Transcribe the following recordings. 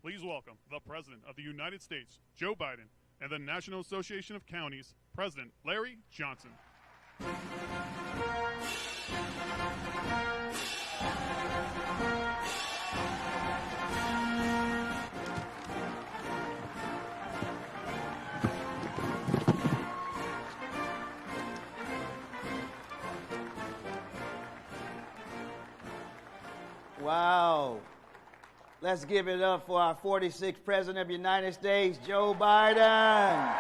please welcome the President of the United States, Joe Biden, and the National Association of Counties, President Larry Johnson. Wow. Let's give it up for our 46th President of the United States, Joe Biden.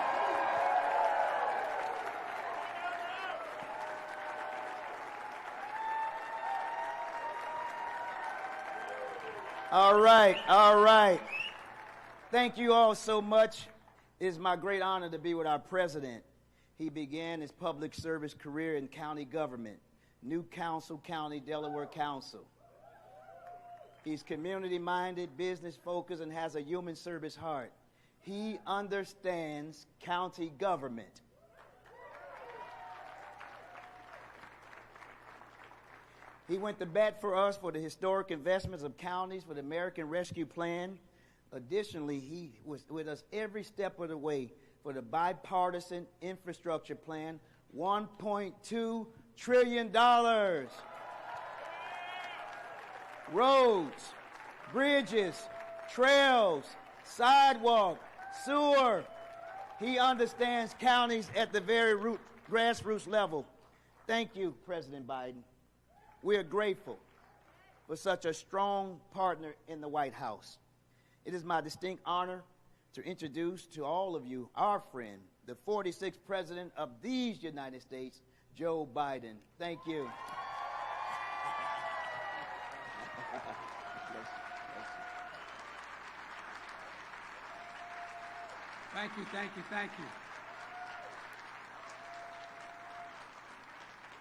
All right. Thank you all so much. It is my great honor to be with our president. He began his public service career in county government, New Council County, Delaware Council. He's community-minded, business-focused, and has a human service heart. He understands county government. He went to bat for us for the historic investments of counties for the American Rescue Plan. Additionally, he was with us every step of the way for the bipartisan infrastructure plan, $1.2 trillion. Roads, bridges, trails, sidewalk, sewer. He understands counties at the very grassroots level. Thank you, President Biden. We are grateful for such a strong partner in the White House. It is my distinct honor to introduce to all of you our friend, the 46th President of these United States, Joe Biden. Thank you.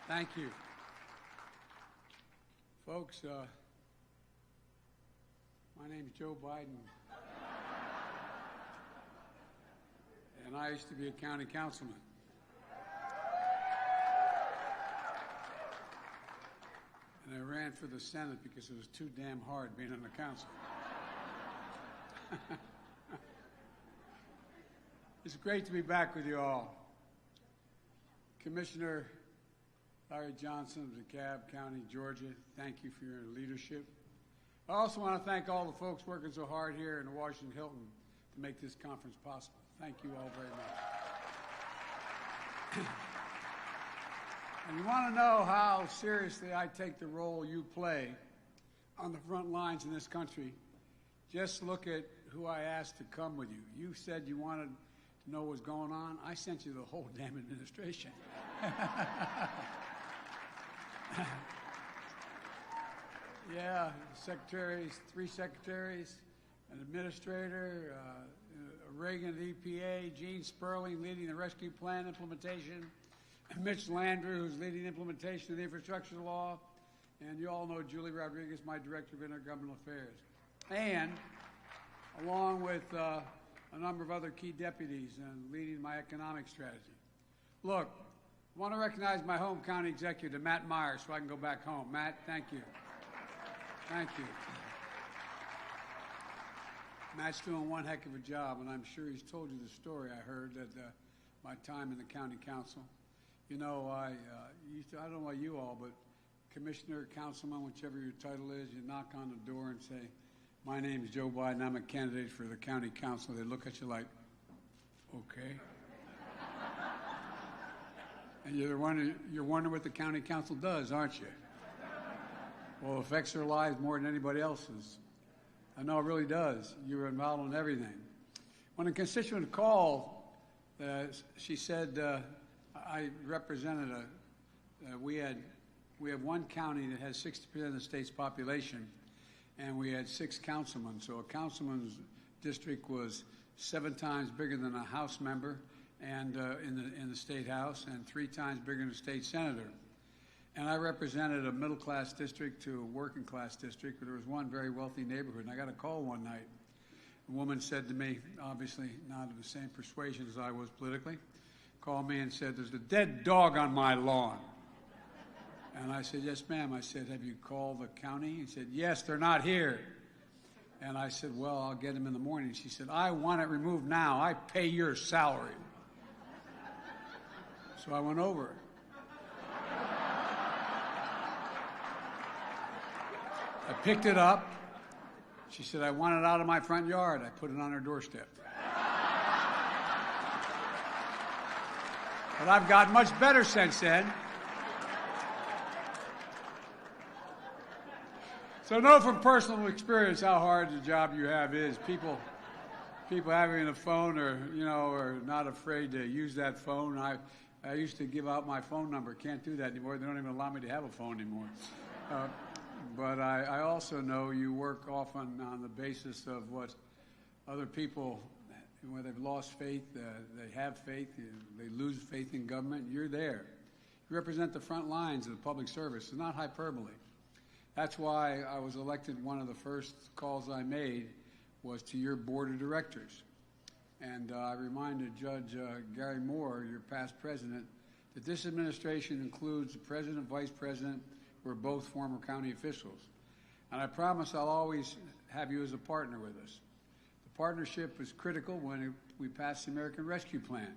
Thank you. Folks, my name is Joe Biden, and I used to be a county councilman. And I ran for the Senate because it was too damn hard being on the council. It's great to be back with you all. Commissioner Larry Johnson of DeKalb County, Georgia, thank you for your leadership. I also want to thank all the folks working so hard here in the Washington Hilton to make this conference possible. Thank you all very much. And you want to know how seriously I take the role you play on the front lines in this country, just look at who I asked to come with you. You said you wanted to know what's going on. I sent you the whole damn administration. Yeah, secretaries, 3 secretaries, an administrator, Reagan at EPA, Gene Sperling leading the rescue plan implementation, Mitch Landrieu, who's leading the implementation of the infrastructure law, and you all know Julie Rodriguez, my director of intergovernmental affairs, and along with a number of other key deputies and leading my economic strategy. Look, I want to recognize my home county executive, Matt Myers, so I can go back home. Matt, thank you. Thank you. Matt's doing one heck of a job, and I'm sure he's told you the story I heard at my time in the county council. You know, I don't know about you all, but commissioner, councilman, whichever your title is, you knock on the door and say, my name is Joe Biden, I'm a candidate for the county council. They look at you like, okay. And you're wondering what the county council does, aren't you? Well, it affects their lives more than anybody else's. I know it really does. You're involved in everything. When a constituent called, she said, I represented we have one county that has 60% of the state's population, and we had 6 councilmen. So a councilman's district was 7 times bigger than a House member, and in the state house, and 3 times bigger than a state senator. And I represented a middle-class district to a working-class district, but there was one very wealthy neighborhood. And I got a call one night. A woman said to me, obviously not of the same persuasion as I was politically, called me and said, there's a dead dog on my lawn. And I said, yes, ma'am. I said, have you called the county? He said, yes, they're not here. And I said, well, I'll get him in the morning. She said, I want it removed now. I pay your salary. So I went over. I picked it up. She said, I want it out of my front yard. I put it on her doorstep. But I've got much better since then. So know from personal experience how hard the job you have is. People having a phone are not afraid to use that phone. I used to give out my phone number. Can't do that anymore. They don't even allow me to have a phone anymore. But I also know you work often on the basis of what other people, when they've lost faith, they have faith, they lose faith in government. You're there. You represent the front lines of the public service. It's not hyperbole. That's why I was elected. One of the first calls I made was to your board of directors. And I reminded Judge Gary Moore, your past president, that this administration includes the president and vice president, who are both former county officials. And I promise I'll always have you as a partner with us. The partnership was critical when we passed the American Rescue Plan,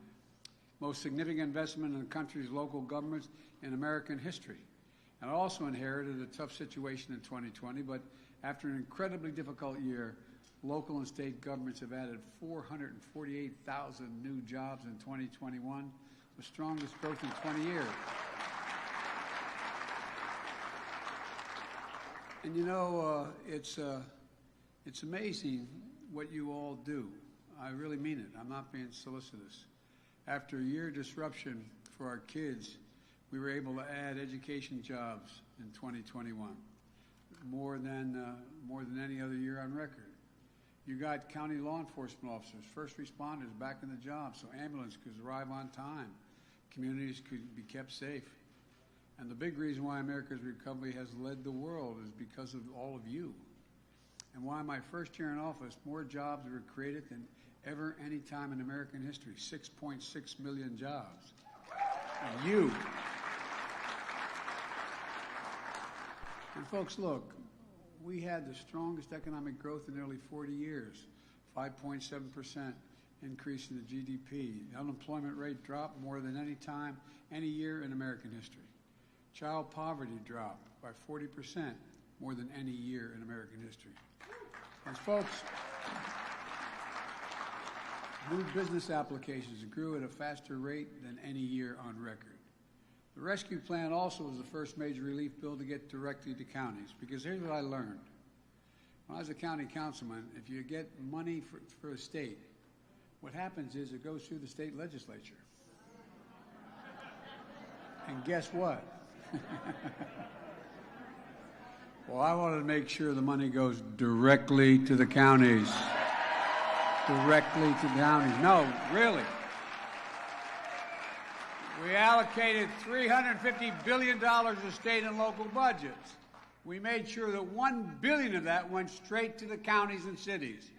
most significant investment in the country's local governments in American history. And I also inherited a tough situation in 2020, but after an incredibly difficult year, local and state governments have added 448,000 new jobs in 2021, the strongest growth in 20 years. And you know, it's amazing what you all do. I really mean it. I'm not being solicitous. After a year disruption for our kids, we were able to add education jobs in 2021, more than any other year on record. You got county law enforcement officers, first responders back in the job, so ambulance could arrive on time, communities could be kept safe. And the big reason why America's recovery has led the world is because of all of you. And why my first year in office, more jobs were created than ever any time in American history, 6.6 million jobs. And you. And folks, look, we had the strongest economic growth in nearly 40 years, 5.7% increase in the GDP. The unemployment rate dropped more than any time, any year in American history. Child poverty dropped by 40%, more than any year in American history. And folks, new business applications grew at a faster rate than any year on record. The rescue plan also was the first major relief bill to get directly to counties, because here's what I learned. When I was a county councilman, if you get money for a state, what happens is it goes through the state legislature. And guess what? Well, I wanted to make sure the money goes directly to the counties. Directly to the counties. No, really. We allocated $350 billion to state and local budgets. We made sure that $1 billion of that went straight to the counties and cities.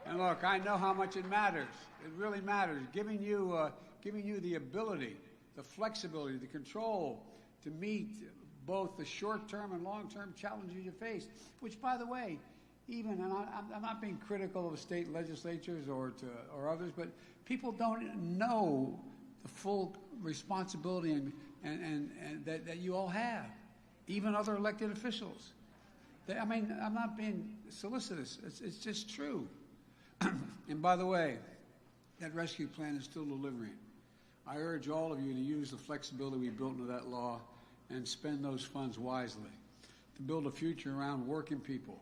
And look, I know how much it matters. It really matters. Giving you the ability, the flexibility, the control to meet both the short-term and long-term challenges you face, which, by the way, and I'm not being critical of state legislatures or others, but people don't know the full responsibility and that you all have, even other elected officials. I'm not being solicitous. It's just true. And by the way, that rescue plan is still delivering. I urge all of you to use the flexibility we built into that law and spend those funds wisely to build a future around working people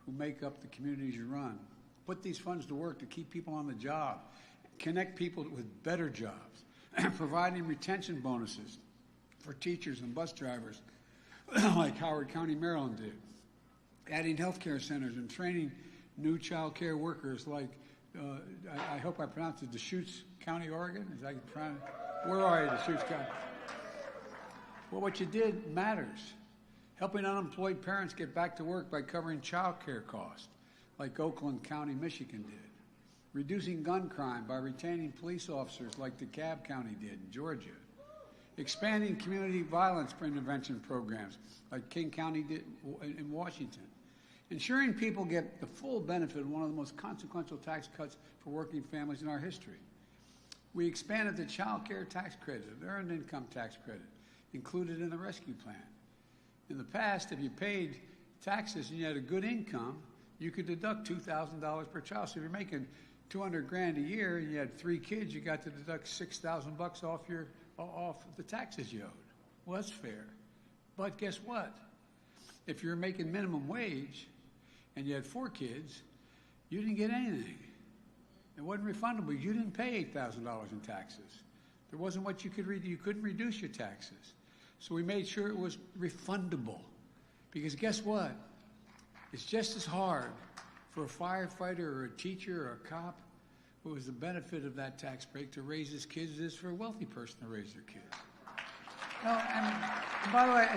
who make up the communities you run. Put these funds to work to keep people on the job, connect people with better jobs, providing retention bonuses for teachers and bus drivers like Howard County, Maryland did, adding health care centers and training new child care workers like, I hope I pronounced it, Deschutes County, Oregon? Is that pronounce? Where are you, Deschutes County? Well, what you did matters. Helping unemployed parents get back to work by covering child care costs, like Oakland County, Michigan did. Reducing gun crime by retaining police officers like DeKalb County did in Georgia. Expanding community violence prevention programs like King County did in Washington. ensuring people get the full benefit of one of the most consequential tax cuts for working families in our history. We expanded the child care tax credit, the earned income tax credit, included in the rescue plan. In the past, if you paid taxes and you had a good income, you could deduct $2,000 per child. So if you're making $200,000 a year and you had 3 kids, you got to deduct $6,000 off the taxes you owed. Well, that's fair. But guess what? If you're making minimum wage and you had 4 kids, you didn't get anything. It wasn't refundable. You didn't pay $8,000 in taxes. There wasn't what you could you couldn't reduce your taxes. So we made sure it was refundable. Because guess what? It's just as hard for a firefighter or a teacher or a cop who has the benefit of that tax break to raise his kids as it is for a wealthy person to raise their kids. No, and by the way,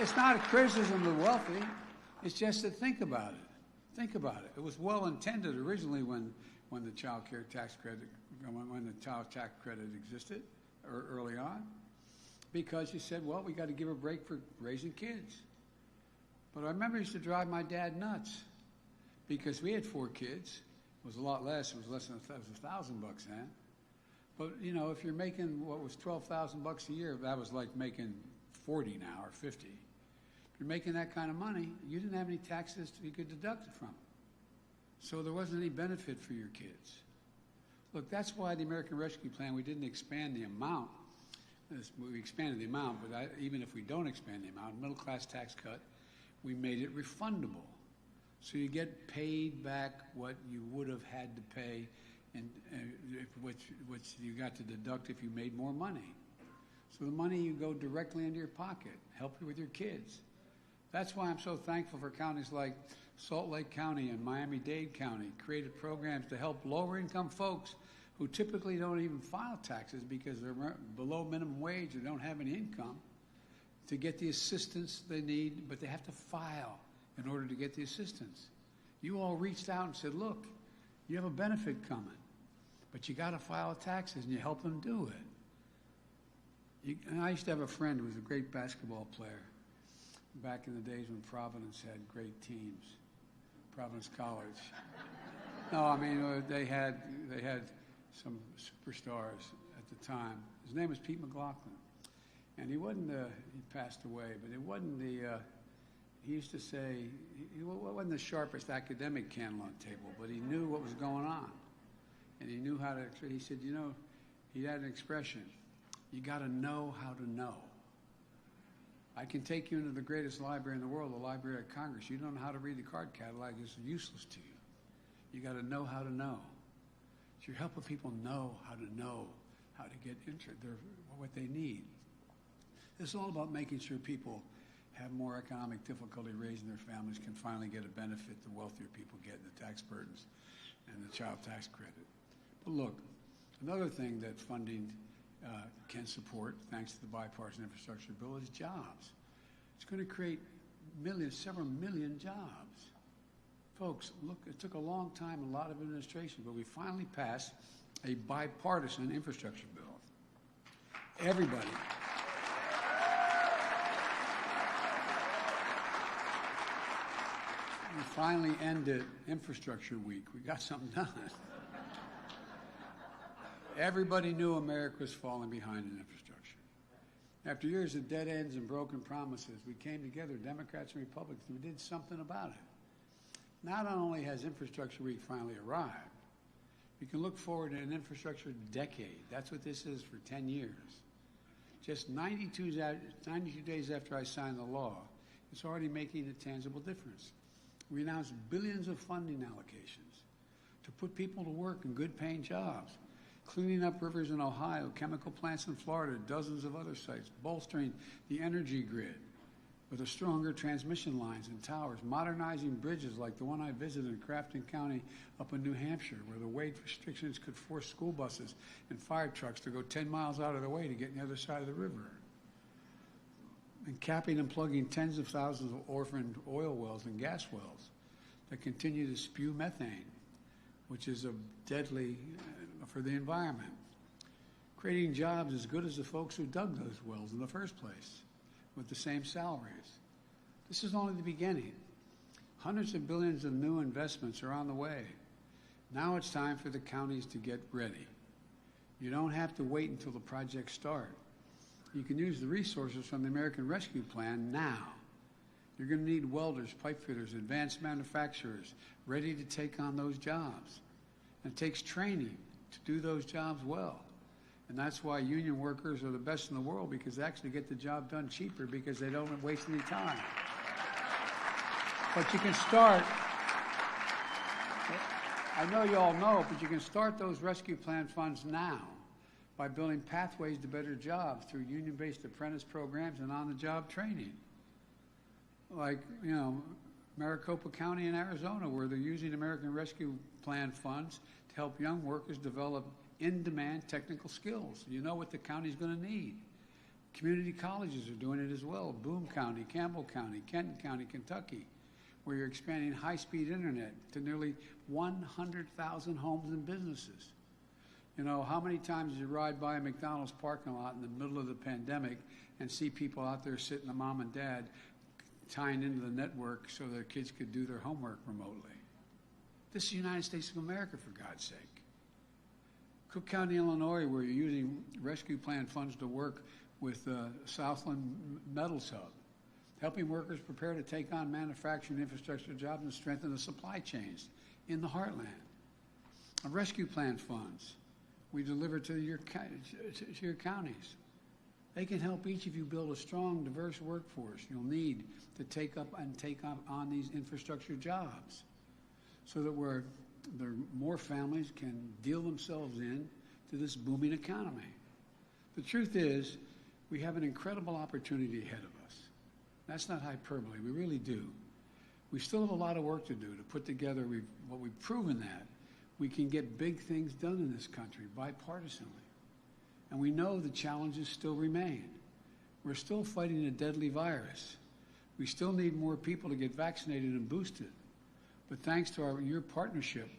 it's not a criticism of the wealthy. It's just to think about it. Think about it. It was well intended originally when the child care tax credit, when the child tax credit existed, or early on, because you said, well, we got to give a break for raising kids. But I remember it used to drive my dad nuts because we had 4 kids. It was a lot less. It was less than $1,000 then. But you know, if you're making what was $12,000 a year, that was like making 40 now or 50. If you're making that kind of money, you didn't have any taxes you could deduct it from. So there wasn't any benefit for your kids. Look, that's why the American Rescue Plan, we didn't expand the amount. We expanded the amount, but even if we don't expand the amount, middle class tax cut, we made it refundable. So you get paid back what you would have had to pay and what you got to deduct if you made more money. So the money you go directly into your pocket, help you with your kids. That's why I'm so thankful for counties like Salt Lake County and Miami-Dade County created programs to help lower income folks who typically don't even file taxes because they're below minimum wage or don't have any income to get the assistance they need, but they have to file in order to get the assistance. You all reached out and said, look, you have a benefit coming, but you got to file taxes, and you help them do it. And I used to have a friend who was a great basketball player back in the days when Providence had great teams, Providence College. No, I mean, they had some superstars at the time. His name was Pete McLaughlin. And he wasn't, he passed away, but it wasn't he used to say, he wasn't the sharpest academic candle on the table, but he knew what was going on. And he knew how to, he said, you know, he had an expression, you got to know how to know. I can take you into the greatest library in the world, the Library of Congress. You don't know how to read the card catalog, it's useless to you. You got to know how to know. So you're helping people know how to get into what they need. It's all about making sure people have more economic difficulty raising their families can finally get a benefit the wealthier people get in the tax burdens and the child tax credit. But look, another thing that funding can support, thanks to the bipartisan infrastructure bill, is jobs. It's going to create several million jobs. Folks, look, it took a long time, a lot of administration, but we finally passed a bipartisan infrastructure bill. Everybody. We finally ended Infrastructure Week. We got something done. Everybody knew America was falling behind in infrastructure. After years of dead ends and broken promises, we came together, Democrats and Republicans, and we did something about it. Not only has Infrastructure Week finally arrived, we can look forward to an infrastructure decade. That's what this is for 10 years. Just 92 days after I signed the law, it's already making a tangible difference. We announced billions of funding allocations to put people to work in good-paying jobs, cleaning up rivers in Ohio, chemical plants in Florida, dozens of other sites, bolstering the energy grid with a stronger transmission lines and towers, modernizing bridges like the one I visited in Crafton County up in New Hampshire, where the weight restrictions could force school buses and fire trucks to go 10 miles out of the way to get on the other side of the river. And capping and plugging tens of thousands of orphaned oil wells and gas wells that continue to spew methane, which is deadly for the environment. Creating jobs as good as the folks who dug those wells in the first place with the same salaries. This is only the beginning. Hundreds of billions of new investments are on the way. Now it's time for the counties to get ready. You don't have to wait until the projects start. You can use the resources from the American Rescue Plan now. You're going to need welders, pipe fitters, advanced manufacturers ready to take on those jobs. And it takes training to do those jobs well. And that's why union workers are the best in the world, because they actually get the job done cheaper because they don't waste any time. But you can start, I know you all know, but you can start those rescue plan funds now by building pathways to better jobs through union-based apprentice programs and on-the-job training. Like, you know, Maricopa County in Arizona, where they're using American Rescue Plan funds to help young workers develop in-demand technical skills. You know what the county's going to need. Community colleges are doing it as well. Boone County, Campbell County, Kenton County, Kentucky, where you're expanding high-speed internet to nearly 100,000 homes and businesses. You know, how many times did you ride by a McDonald's parking lot in the middle of the pandemic and see people out there sitting, the mom and dad, tying into the network so their kids could do their homework remotely? This is the United States of America, for God's sake. Cook County, Illinois, where you're using rescue plan funds to work with Southland Metals Hub, helping workers prepare to take on manufacturing infrastructure jobs and strengthen the supply chains in the heartland. Rescue plan funds we deliver to your counties. They can help each of you build a strong, diverse workforce you'll need to take up on these infrastructure jobs, so that more families can deal themselves in to this booming economy. The truth is, we have an incredible opportunity ahead of us. That's not hyperbole. We really do. We still have a lot of work to do to put together what we've proven, that we can get big things done in this country bipartisanly. And we know the challenges still remain. We're still fighting a deadly virus. We still need more people to get vaccinated and boosted. But thanks to your partnership,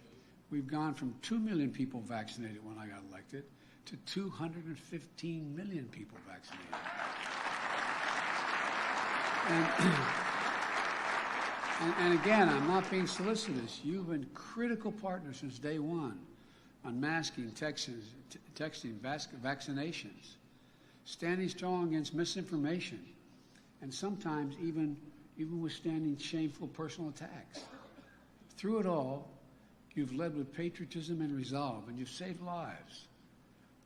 we've gone from 2 million people vaccinated when I got elected to 215 million people vaccinated. And again, I'm not being solicitous. You've been critical partners since day one on masking, texting, vaccinations, standing strong against misinformation, and sometimes even withstanding shameful personal attacks. Through it all, you've led with patriotism and resolve, and you've saved lives.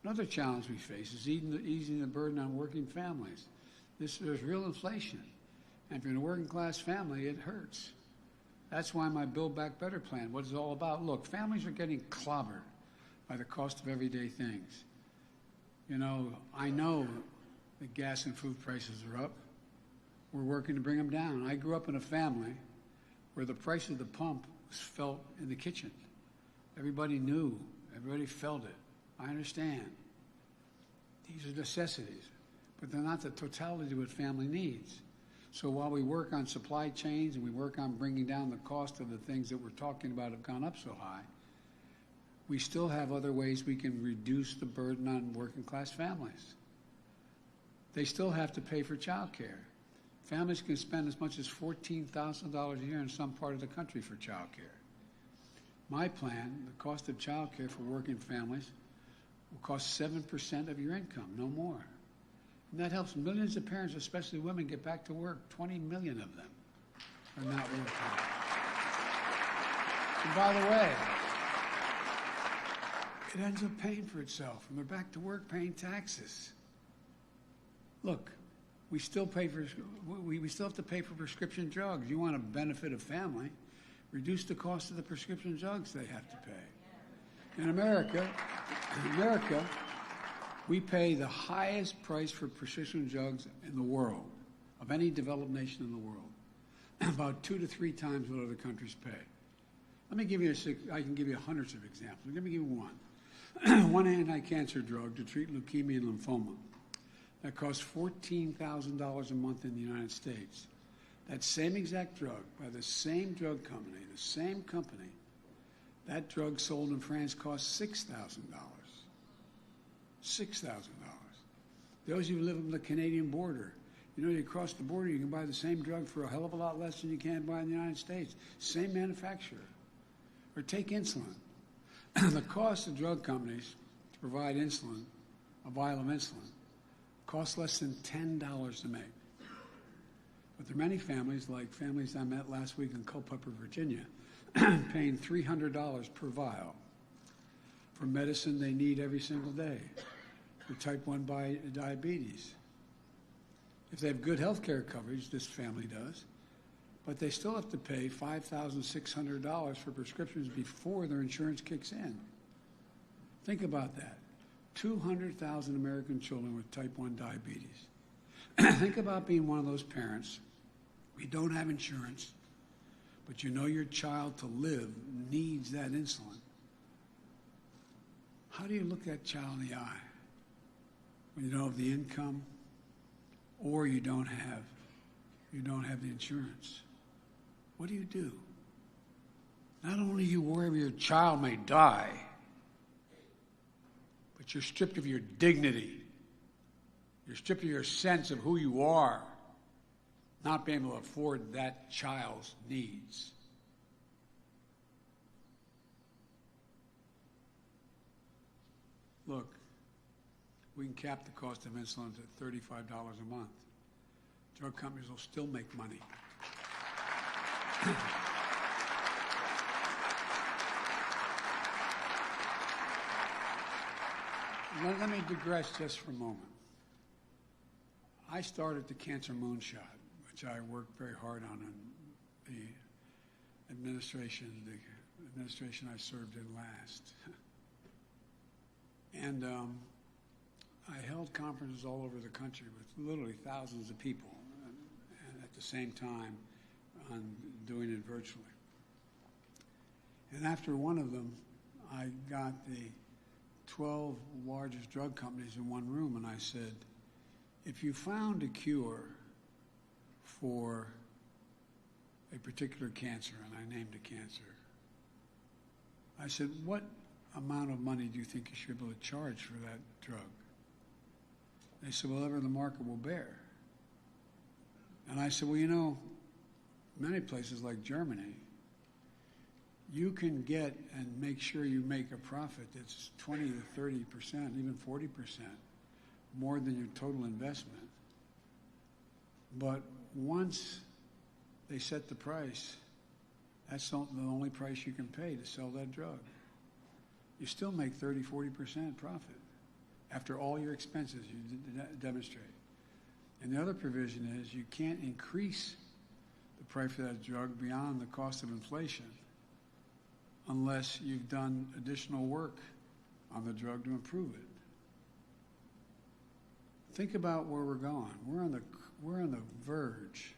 Another challenge we face is easing the burden on working families. There's real inflation. And if you're in a working class family, it hurts. That's why my Build Back Better plan, what it's all about. Look, families are getting clobbered by the cost of everyday things. You know, I know that gas and food prices are up. We're working to bring them down. I grew up in a family where the price of the pump was felt in the kitchen. Everybody knew. Everybody felt it. I understand. These are necessities, but they're not the totality of what family needs. So while we work on supply chains and we work on bringing down the cost of the things that we're talking about have gone up so high, we still have other ways we can reduce the burden on working class families. They still have to pay for child care. Families can spend as much as $14,000 a year in some part of the country for child care. My plan, the cost of child care for working families, will cost 7% of your income, no more. And that helps millions of parents, especially women, get back to work. 20 million of them are not working. And by the way, it ends up paying for itself, and they're back to work paying taxes. Look, we still have to pay for prescription drugs. You want to benefit a family, reduce the cost of the prescription drugs they have to pay. In America, we pay the highest price for prescription drugs in the world, of any developed nation in the world, about 2 to 3 times what other countries pay. Let me give you I can give you hundreds of examples. Let me give you one. One anti-cancer drug to treat leukemia and lymphoma that costs $14,000 a month in the United States. That same exact drug by the same drug company, that drug sold in France costs $6,000. $6,000. Those of you who live on the Canadian border, You know, you cross the border, you can buy the same drug for a hell of a lot less than you can buy in the United States. Same manufacturer. Or take insulin. The cost of drug companies to provide insulin, a vial of insulin, costs less than $10 to make. But there are many families, like families I met last week in Culpeper, Virginia, paying $300 per vial for medicine they need every single day for type 1 diabetes. If they have good health care coverage, this family does, but they still have to pay $5,600 for prescriptions before their insurance kicks in. Think about that. 200,000 American children with type 1 diabetes. Think about being one of those parents. You don't have insurance, but you know your child to live needs that insulin. How do you look that child in the eye when you don't have the income or you don't have the insurance? What do? Not only you worry your child may die, but you're stripped of your dignity. You're stripped of your sense of who you are, not being able to afford that child's needs. Look, we can cap the cost of insulin at $35 a month. Drug companies will still make money. Let me digress just for a moment. I started the Cancer Moonshot, which I worked very hard on in the administration I served in last. And I held conferences all over the country with literally thousands of people, and at the same time on doing it virtually. And after one of them, I got the 12 largest drug companies in one room, and I said, if you found a cure for a particular cancer, and I named a cancer, I said, what amount of money do you think you should be able to charge for that drug? They said, well, whatever the market will bear. And I said, well, you know, many places like Germany, you can get and make sure you make a profit that's 20 to 30%, even 40% more than your total investment. But once they set the price, that's the only price you can pay to sell that drug. You still make 30, 40% profit after all your expenses you demonstrate. And the other provision is you can't increase the price of that drug beyond the cost of inflation unless you've done additional work on the drug to improve it. Think about where we're going. We're on the verge,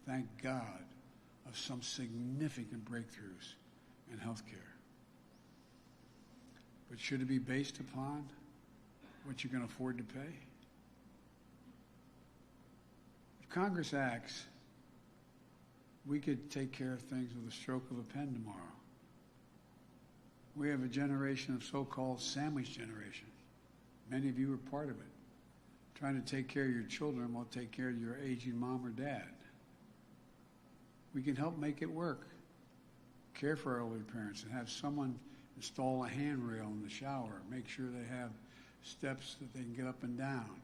thank God, of some significant breakthroughs in healthcare. But should it be based upon what you can afford to pay? If Congress acts, we could take care of things with a stroke of a pen tomorrow. We have a generation of so-called sandwich generation. Many of you are part of it. Trying to take care of your children while take care of your aging mom or dad. We can help make it work. Care for our elderly parents and have someone install a handrail in the shower. Make sure they have steps that they can get up and down.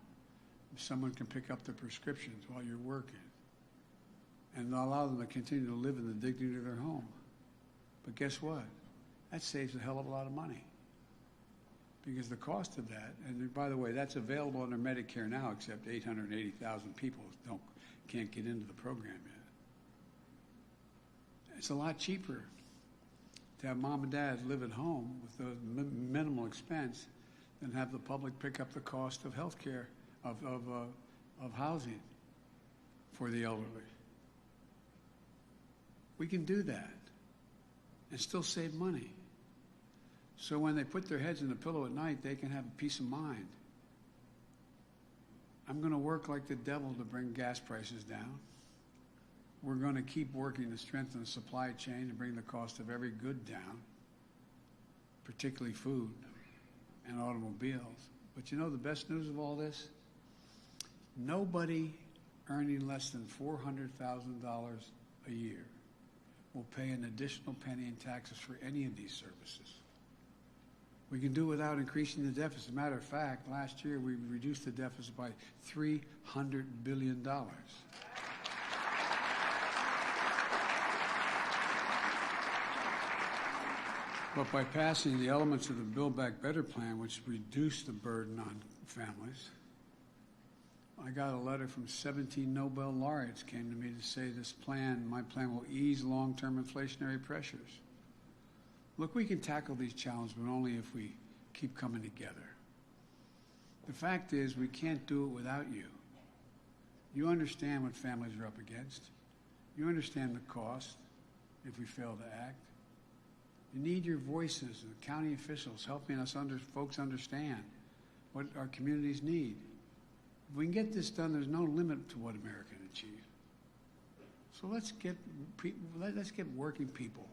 Someone can pick up the prescriptions while you're working. And allow them to continue to live in the dignity of their home. But guess what? That saves a hell of a lot of money. Because the cost of that, and by the way, that's available under Medicare now, except 880,000 people can't get into the program yet. It's a lot cheaper to have mom and dad live at home with the minimal expense than have the public pick up the cost of health care, of housing for the elderly. We can do that and still save money. So when they put their heads in the pillow at night, they can have peace of mind. I'm going to work like the devil to bring gas prices down. We're going to keep working to strengthen the supply chain and bring the cost of every good down, particularly food and automobiles. But you know the best news of all this? Nobody earning less than $400,000 a year will pay an additional penny in taxes for any of these services. We can do it without increasing the deficit. As a matter of fact, last year we reduced the deficit by $300 billion. But by passing the elements of the Build Back Better plan, which reduced the burden on families, I got a letter from 17 Nobel laureates came to me to say my plan will ease long-term inflationary pressures. Look, we can tackle these challenges, but only if we keep coming together. The fact is, we can't do it without you. You understand what families are up against. You understand the cost if we fail to act. You need your voices, the county officials helping us folks understand what our communities need. If we can get this done, there's no limit to what America can achieve. So let's get working people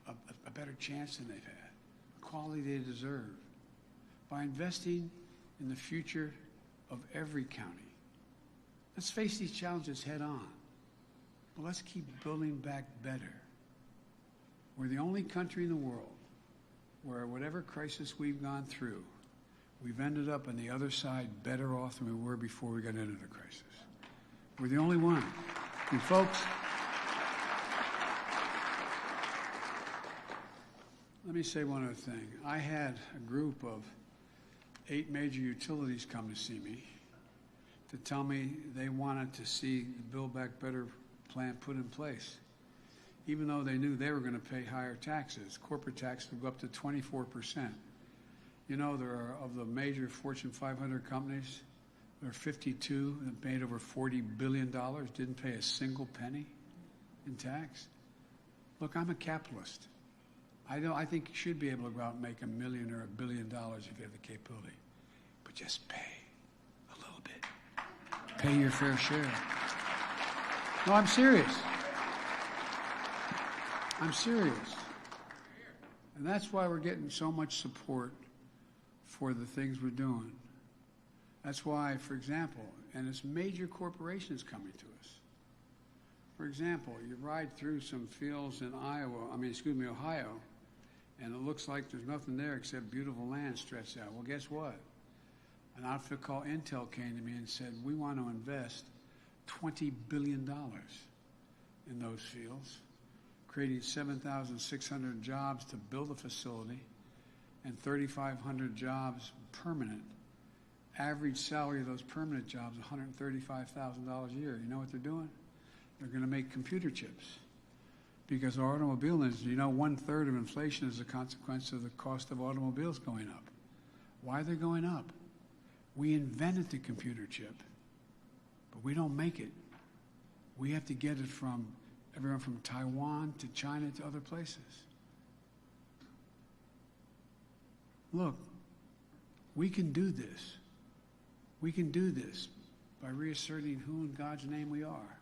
a better chance than they've had, the quality they deserve, by investing in the future of every county. Let's face these challenges head on, but let's keep building back better. We're the only country in the world where whatever crisis we've gone through, we've ended up on the other side better off than we were before we got into the crisis. We're the only one. And folks, let me say one other thing. I had a group of 8 major utilities come to see me to tell me they wanted to see the Build Back Better plan put in place, even though they knew they were going to pay higher taxes. Corporate taxes would go up to 24%. You know, there are, of the major Fortune 500 companies, there are 52 that made over $40 billion, didn't pay a single penny in tax. Look, I'm a capitalist. I think you should be able to go out and make $1 million or $1 billion if you have the capability. But just pay a little bit. Pay your fair share. No, I'm serious. I'm serious. And that's why we're getting so much support for the things we're doing. That's why, for example, and it's major corporations coming to us. For example, you ride through some fields in Ohio, and it looks like there's nothing there except beautiful land stretched out. Well, guess what? An outfit called Intel came to me and said, we want to invest $20 billion in those fields, creating 7,600 jobs to build a facility and 3,500 jobs permanent. Average salary of those permanent jobs, $135,000 a year. You know what they're doing? They're going to make computer chips. Because our automobile industry, 1/3 of inflation is a consequence of the cost of automobiles going up. Why are they going up? We invented the computer chip, but we don't make it. We have to get it from everyone from Taiwan to China to other places. Look, we can do this. We can do this by reasserting who in God's name we are.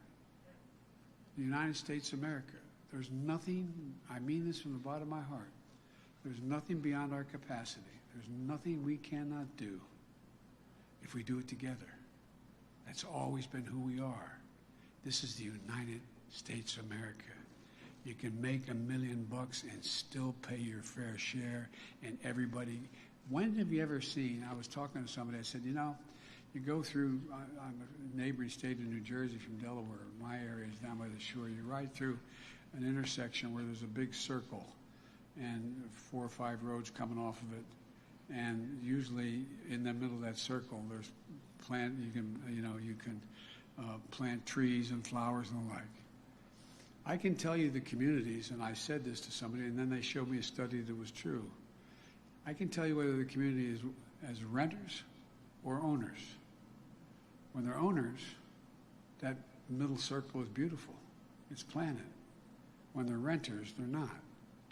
The United States of America. There's nothing, I mean this from the bottom of my heart, there's nothing beyond our capacity. There's nothing we cannot do if we do it together. That's always been who we are. This is the United States of America. You can make $1 million and still pay your fair share, and everybody. When have you ever seen, I was talking to somebody, I said, you go through, I'm a neighboring state of New Jersey from Delaware. My area is down by the shore. You ride through an intersection where there's a big circle and 4 or 5 roads coming off of it. And usually in the middle of that circle, there's you can plant trees and flowers and the like. I can tell you the communities, and I said this to somebody, and then they showed me a study that was true. I can tell you whether the community is as renters or owners. When they're owners, that middle circle is beautiful. It's planted. When they're renters, they're not.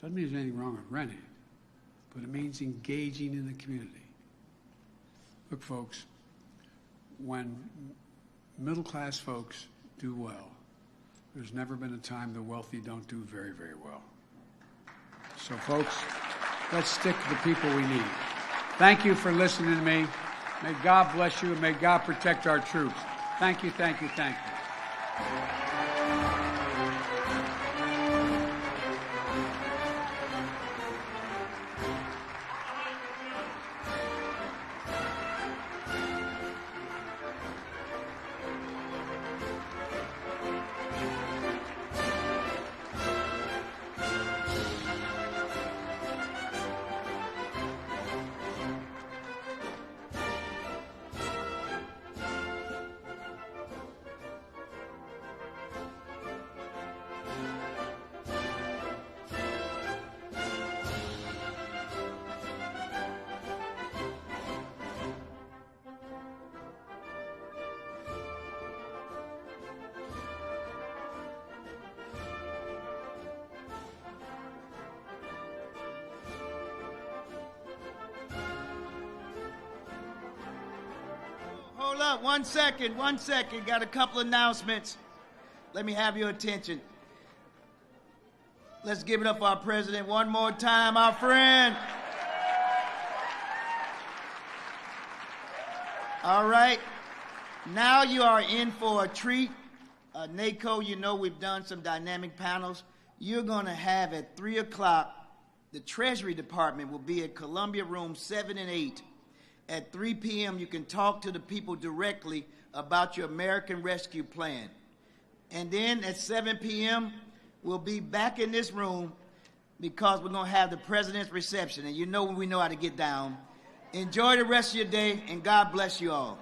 Doesn't mean there's anything wrong with renting, but it means engaging in the community. Look, folks, when middle-class folks do well, there's never been a time the wealthy don't do very, very well. So, folks, let's stick to the people we need. Thank you for listening to me. May God bless you, and may God protect our troops. Thank you, thank you, thank you. Hold up, 1 second, 1 second. Got a couple announcements. Let me have your attention. Let's give it up for our president one more time, our friend. All right. Now you are in for a treat. NACO, you know we've done some dynamic panels. You're going to have at 3 o'clock, the Treasury Department will be at Columbia Rooms 7 and 8. At 3 p.m., you can talk to the people directly about your American Rescue Plan. And then at 7 p.m., we'll be back in this room because we're going to have the president's reception. And you know we know how to get down. Enjoy the rest of your day, and God bless you all.